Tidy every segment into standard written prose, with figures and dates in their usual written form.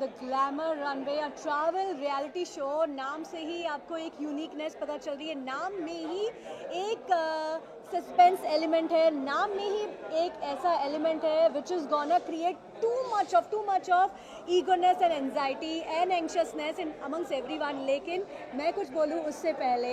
The glamour runway, a travel reality show. नाम से ही आपको एक यूनिकनेस पता चल रही है, नाम में ही एक सस्पेंस एलिमेंट है, नाम में ही एक ऐसा एलिमेंट है which is gonna create too much of eagerness and anxiety and anxiousness in amongst everyone. लेकिन मैं कुछ बोलूँ उससे पहले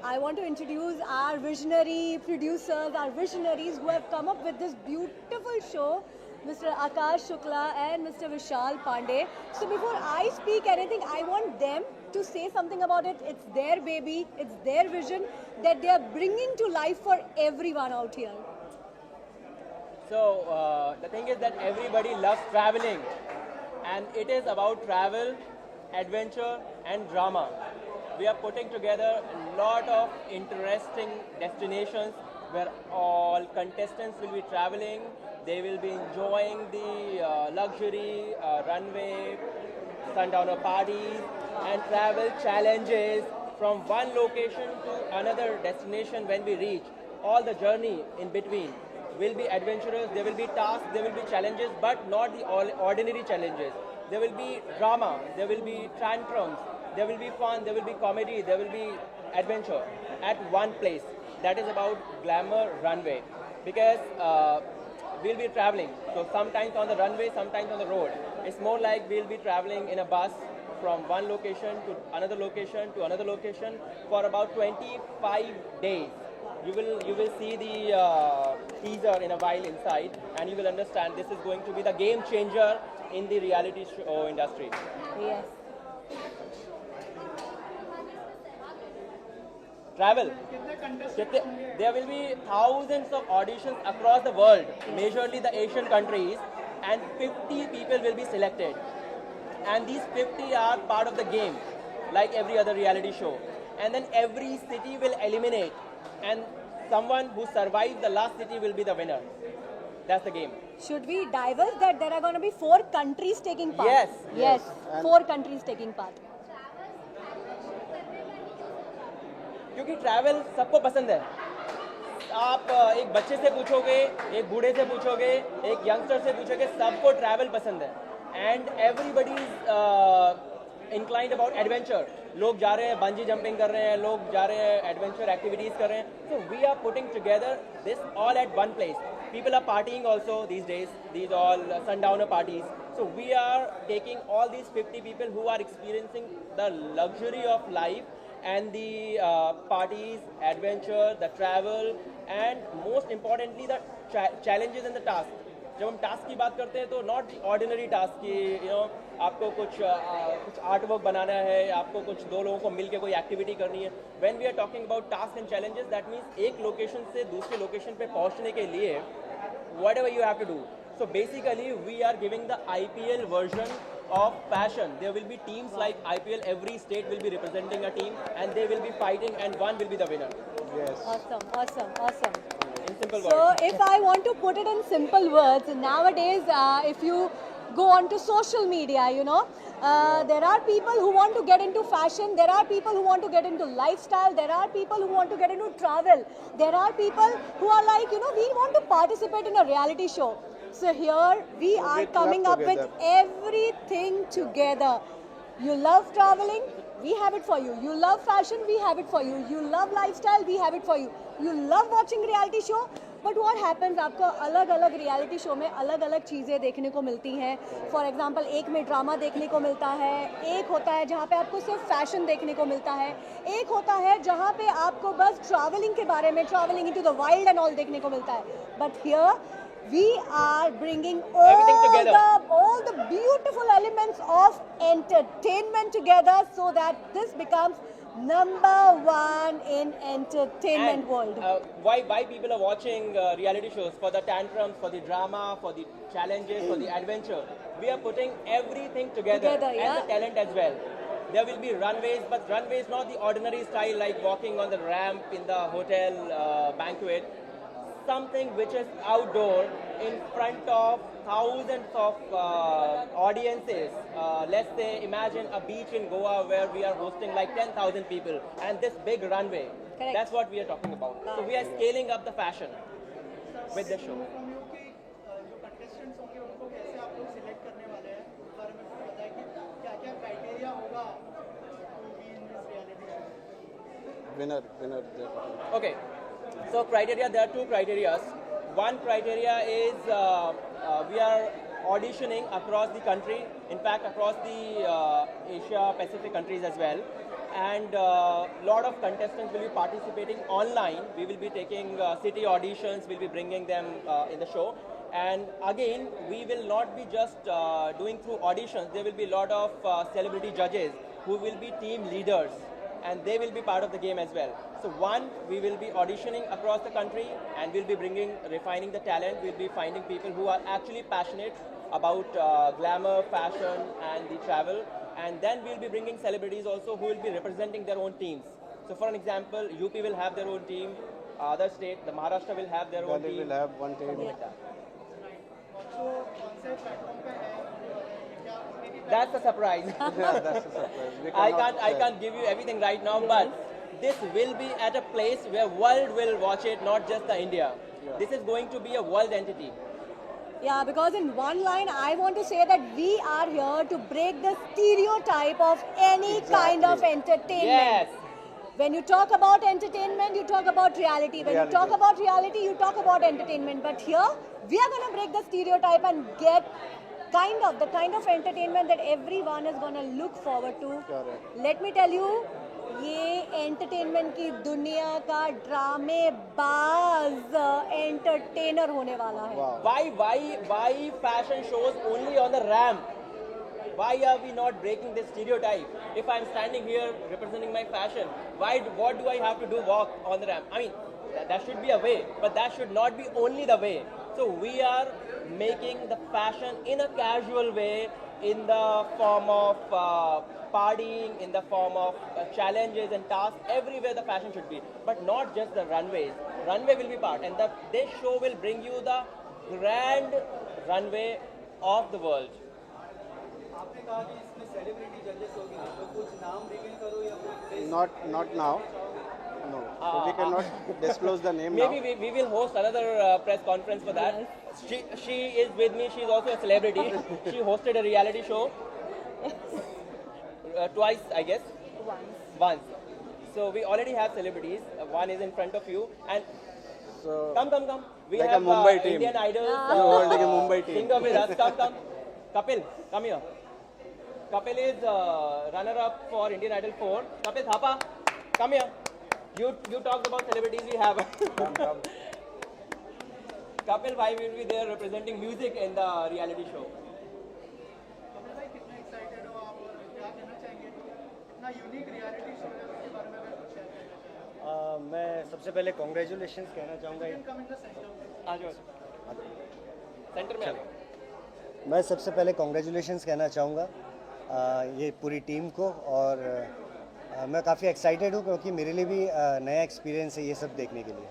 I want to introduce our visionary producers, our visionaries who have come up with this beautiful show, Mr. Akash Shukla and Mr. Vishal Pandey. So before I speak anything, I want them to say something about it. It's their baby, it's their vision that they are bringing to life for everyone out here. So the thing is that everybody loves traveling, and it is about travel, adventure and drama. We are putting together a lot of interesting destinations where all contestants will be traveling. They will be enjoying the luxury runway, sundowner parties and travel challenges from one location to another destination. When we reach, all the journey in between will be adventurous, there will be tasks, there will be challenges, but not the ordinary challenges. There will be drama, there will be tantrums, there will be fun, there will be comedy, there will be adventure at one place. That is about Glamour Runway, because we'll be traveling. So sometimes on the runway, sometimes on the road. It's more like we'll be traveling in a bus from one location to another location to another location for about 25 days. You will see the teaser in a while inside, and you will understand this is going to be the game changer in the reality show industry. Yes. Travel. There will be thousands of auditions across the world, majorly the Asian countries, and 50 people will be selected. And these 50 are part of the game, like every other reality show. And then every city will eliminate, and someone who survives the last city will be the winner. That's the game. Should we divulge that there are going to be 4 countries taking part? Yes. Yes. 4 countries taking part. क्योंकि travel सबको पसंद है. आप एक बच्चे से पूछोगे, एक बूढ़े से पूछोगे, एक यंगस्टर से पूछोगे, सबको ट्रैवल पसंद है. And everybody is inclined about adventure. लोग जा रहे हैं, बंजी जंपिंग कर रहे हैं, लोग जा रहे हैं, एडवेंचर एक्टिविटीज कर रहे हैं. So we are putting together this all at one place. People are partying also these days, these all sundowner parties. So we are taking all these 50 people who are experiencing the luxury of life and the parties, adventure, the travel, and most importantly the challenges and the tasks. जब हम task की बात करते हैं तो not ordinary task की आपको कुछ आर्ट वर्क बनाना है, आपको कुछ 2 लोगों को मिलकर कोई एक्टिविटी करनी है. When we are talking about task and challenges, that means एक लोकेशन से दूसरे लोकेशन पे पहुंचने के लिए whatever you have to do. So basically we are giving the IPL version of fashion. There will be teams like IPL, every state will be representing a team and they will be fighting and one will be the winner. Yes. Awesome. In simple words. So if I want to put it in simple words, nowadays if you go on to social media, there are people who want to get into fashion, there are people who want to get into lifestyle, there are people who want to get into travel, there are people who are like, we want to participate in a reality show. So here we are coming up with everything together. You love traveling, we have it for you. You love fashion, we have it for you. You love lifestyle, we have it for you. You love watching reality show, but what happens, आपको अलग अलग reality show में अलग अलग चीज़ें देखने को मिलती हैं. फॉर एग्जांपल एक में ड्रामा देखने को मिलता है, एक होता है जहाँ पे आपको सिर्फ फैशन देखने को मिलता है, एक होता है जहाँ पे आपको बस ट्रैवलिंग के बारे में, travelling into the wild and all देखने को मिलता है. But here we are bringing all the beautiful elements of entertainment together so that this becomes #1 in entertainment world. Why people are watching reality shows? For the tantrums, for the drama, for the challenges, for the adventure. We are putting everything together yeah. and the talent as well. There will be runways, but runways not the ordinary style like walking on the ramp in the hotel banquet. Something which is outdoor in front of thousands of audiences. Let's say imagine a beach in Goa where we are hosting like 10,000 people and this big runway. Correct. That's what we are talking about. So we are scaling up the fashion with the show. जो contestants होंगे उनको कैसे आप लोग select करने वाले हैं, बारे में कुछ बताएंगे? winner. They're talking. Okay, so criteria, there are two criteria. One criteria is we are auditioning across the country, in fact across the Asia Pacific countries as well. And lot of contestants will be participating online. We will be taking city auditions, we'll be bringing them in the show. And again, we will not be just doing through auditions, there will be a lot of celebrity judges who will be team leaders, and they will be part of the game as well. So one, we will be auditioning across the country and we'll be refining the talent. We'll be finding people who are actually passionate about glamour, fashion and the travel. And then we'll be bringing celebrities also who will be representing their own teams. So for an example, UP will have their own team, other state, the Maharashtra will have their own Delhi team. will have one team. Something like that. That's a surprise. Yeah, that's a surprise. We I cannot can't give you everything right now, but this will be at a place where world will watch it, not just the India. Yeah. This is going to be a world entity. Yeah, because in one line, I want to say that we are here to break the stereotype of any kind of entertainment. Yes. When you talk about entertainment, you talk about reality. When you talk about reality, you talk about entertainment. But here, we are going to break the stereotype and get the kind of entertainment that everyone is going to look forward to. Correct. Let me tell you, ये entertainment की दुनिया का ड्रामेबाज entertainer होने वाला है. Wow. Why fashion shows only on the ramp? Why are we not breaking this stereotype? If I'm standing here representing my fashion, what do I have to do? Walk on the ramp? I mean, that should be a way, but that should not be only the way. So we are making the fashion in a casual way, in the form of partying, in the form of challenges and tasks. Everywhere the fashion should be, but not just the runways. Runway will be part, and this show will bring you the grand runway of the world. आपने कहा कि इसमें celebrity जजेस होंगे, तो कुछ नाम reveal करो या कोई Not now. No. So we cannot disclose the name Maybe now. we will host another press conference for that. She is with me. She's also a celebrity. She hosted a reality show twice, I guess. Once. So we already have celebrities. One is in front of you, and So come. We like a have Mumbai team. Indian Idol. You're holding a Mumbai team. Singer with us. Come. Kapil, come here. Kapil is runner-up for Indian Idol 4. Kapil Thapa, come here. You talked about celebrities we have. Kapil Bhai will be there representing music in the reality show. कितना excited हो आप और क्या कहना चाहेंगे? इतना unique reality show है, उसके बारे में अगर कुछ शेयर करना चाहें. मैं सबसे पहले कॉन्ग्रेचुलेशंस कहना चाहूँगा. कम इन द सेंटर. आ जाओ. सेंटर में आ जाओ. मैं सबसे पहले कॉन्ग्रेचुलेशंस कहना चाहूँगा ये पूरी टीम को, और मैं काफ़ी एक्साइटेड हूँ क्योंकि मेरे लिए भी नया एक्सपीरियंस है ये सब देखने के लिए.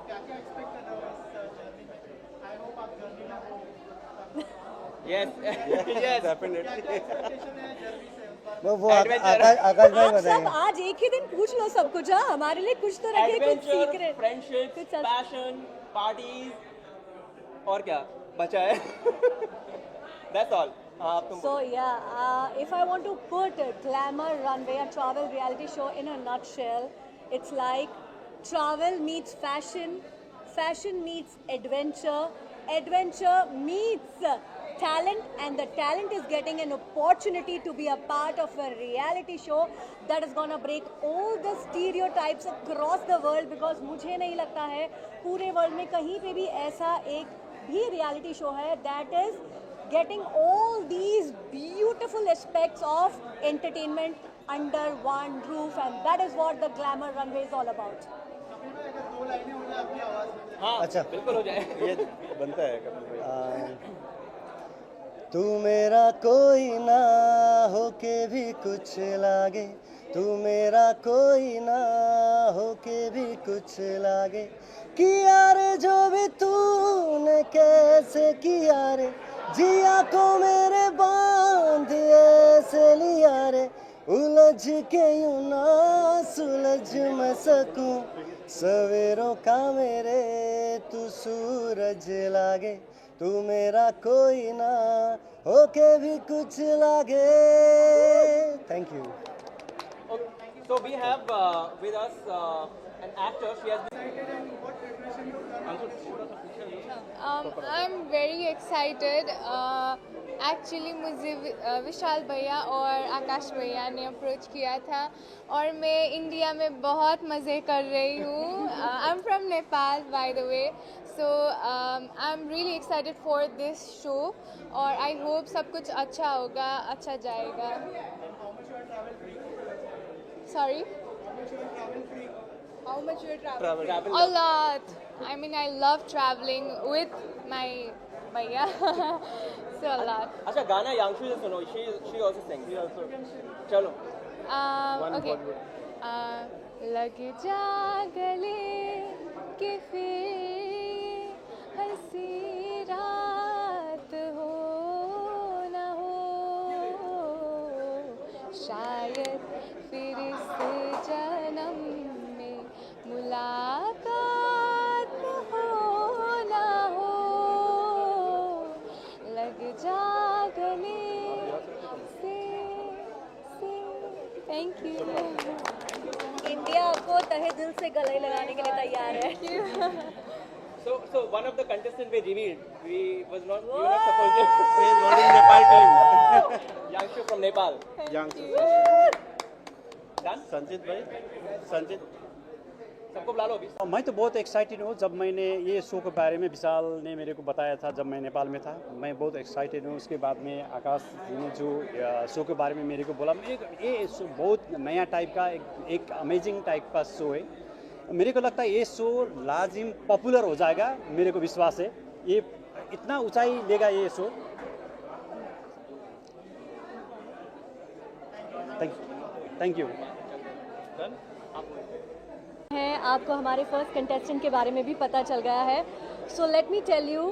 क्या एक्सपेक्ट कर रहे हो इस जर्नी में? आई होप आप जर्नी में हो. Yes. Definitely. क्या एक्सपेक्टेशन है जर्नी से? वो Adventure. आकाश भाई आप सब बताएंगे. आज एक ही दिन पूछ लो सब कुछ. हाँ, हमारे लिए कुछ तो रखिए, कुछ Adventure, सीक्रेट. friendships, कुछ ऐसा. passion, parties, और क्या बचा है? That's all. हाँ, आप तुम. So yeah, if I want to put a glamour runway, a travel reality show in a nutshell, it's like travel meets fashion, fashion meets adventure, adventure meets talent, and the talent is getting an opportunity to be a part of a reality show that is gonna break all the stereotypes across the world, because मुझे नहीं लगता है पूरे world में कहीं पे भी ऐसा एक भी reality show है that is getting all these beautiful aspects of entertainment under one roof, and that is what the glamour runway is all about. Kapil भाई अगर दो लाइनें हो जाए आपकी आवाज़ में. हाँ, अच्छा. बिल्कुल हो जाए. ये बनता है कपिल भाई. तू मेरा कोई ना होके भी कुछ लागे, तू मेरा कोई ना होके भी कुछ लागे, किया रे जो भी तूने कैसे किया रे, जिया को मेरे बांध ऐसे लिया रे, उलझ के यूं ना सुलझ मैं सकूं, सवेरों का मेरे तू सूरज लागे, तू मेरा कोई ना होके भी कुछ लागे. Thank you. So we have with us an actor. She has been I'm very excited. Actually मुझे विशाल भैया और आकाश भैया ने अप्रोच किया था और मैं इंडिया में बहुत मज़े कर रही हूँ. I am from Nepal by the way, so I am really excited for this show और आई होप सब कुछ अच्छा होगा, अच्छा जाएगा. Sorry, how much you travel? A lot. I mean, I love traveling with my bhaiya. So a lot. अच्छा गाना यांशु से सुनो. She also sings. चलो. Okay. लग जा गले कि फिर हंसी रात हो न हो, शायद फिर इस जन्म में मुलाकात हो ना हो. लग जा गले से. Thank you. इंडिया आपको तहे दिल से गले लगाने के लिए तैयार है. So one of the contestants we revealed. We were not supposed to. He is not in Nepal team. Yangshu from Nepal. Done? संचित भाई, संचित. सबको बुला लो अभी. मैं तो बहुत एक्साइटेड हूँ. जब मैंने ये शो के बारे में विशाल ने मेरे को बताया था जब मैं नेपाल में था, मैं बहुत एक्साइटेड हूँ. उसके बाद में आकाश जी ने जो शो के बारे में मेरे को बोला, ये शो बहुत नया टाइप का एक अमेजिंग टाइप का शो है. मेरे को लगता है ये शो लाजिम पॉपुलर हो जाएगा. मेरे को विश्वास है ये इतना ऊंचाई लेगा ये शो. Thank you. है आपको हमारे फर्स्ट कंटेस्टेंट के बारे में भी पता चल गया है. So let me tell you,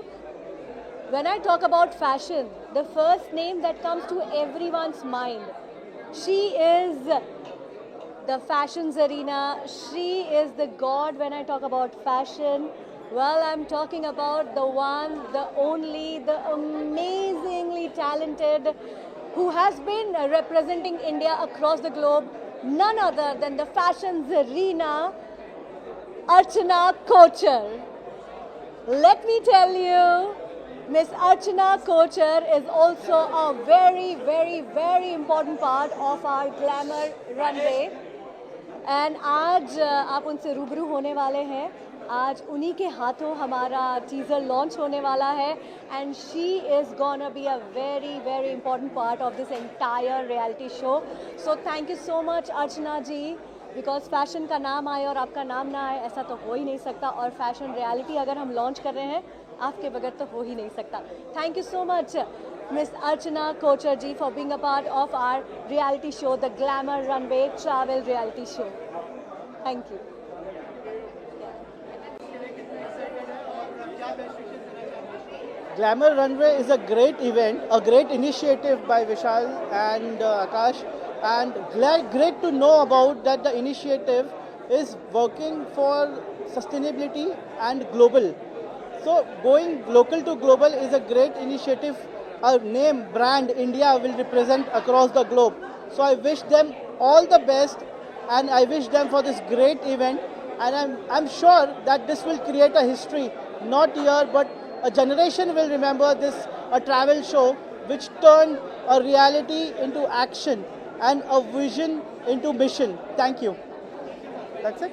when I talk about fashion, the first name that comes to everyone's mind, she is the fashion Zarina. She is the god when I talk about fashion. Well, I'm talking about the one, the only, the amazingly talented, who has been representing India across the globe, none other than the fashion Zarina, Archana Kochhar. Let me tell you, Miss Archana Kochhar is also a very, very, very important part of our glamour runway. And आज आप उनसे रूबरू होने वाले हैं. आज उन्हीं के हाथों हमारा टीज़र लॉन्च होने वाला है and she is gonna be a very very important part of this entire reality show. So thank you so much Archana ji, because fashion का नाम आए और आपका नाम ना आए ऐसा तो हो ही नहीं सकता. और फैशन रियलिटी अगर हम लॉन्च कर रहे हैं आपके बगैर तो हो ही नहीं सकता. Thank you so much Miss Archana Kochhar ji for being a part of our reality show, the Glamour Runway Travel Reality Show. Thank you. Glamour Runway is a great event, a great initiative by Vishal and Akash, and great to know about that the initiative is working for sustainability and global. So going local to global is a great initiative. A name, brand, India will represent across the globe. So I wish them all the best and I wish them for this great event, and I'm sure that this will create a history, not here but a generation will remember this, a travel show which turned a reality into action and a vision into mission. Thank you. That's it.